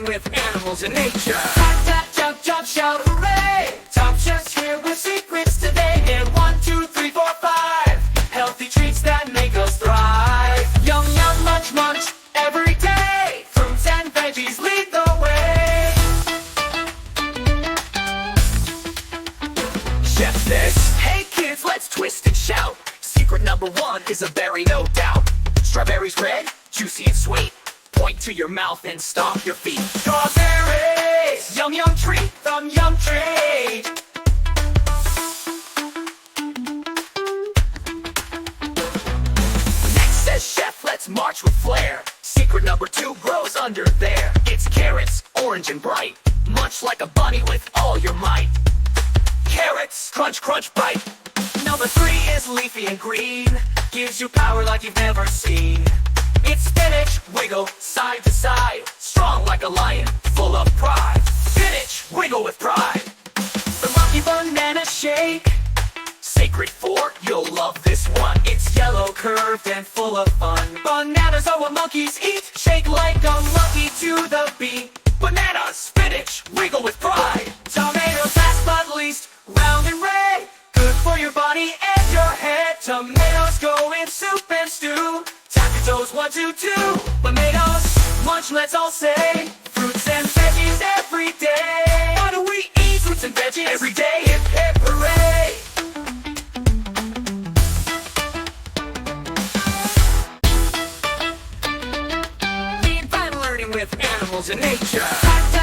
with animals in nature. Tap, tap, jump, jump, shout, hooray! Top Chef's here with secrets today. In 1, 2, 3, 4, 5. Healthy treats that make us thrive. Yum, yum, munch, munch, every day. Fruits and veggies lead the way. Chef this. Hey kids, let's twist and shout. Secret number 1 is a berry, no doubt. Strawberries red, juicy and sweet. Point to your mouth and stomp your feet. Strawberries, yum yum treat, thumb yum treat. Next says chef, let's march with flair. Secret number 2 grows under there. It's carrots, orange and bright. Munch like a bunny with all your might. Carrots, crunch, crunch, bite. Number 3 is leafy and green. Gives you power like you've never seen. It's spinach, wiggle side to side. Strong like a lion, full of pride. Spinach, wiggle with pride. The lucky banana shake. Sacred 4, you'll love this one. It's yellow, curved, and full of fun. Bananas are what monkeys eat. Shake like a monkey to the beat. Bananas, spinach, wiggle with pride. Tomatoes, last but least, round and red. Good for your body and your head. Tomatoes go in soup and stew. Tap your toes, 1, 2, 2. Tomatoes, munch, let's all say. Fruits and veggies every day. Why do we eat fruits and veggies every day? Hip, hip, hooray! Being fun learning with animals in nature.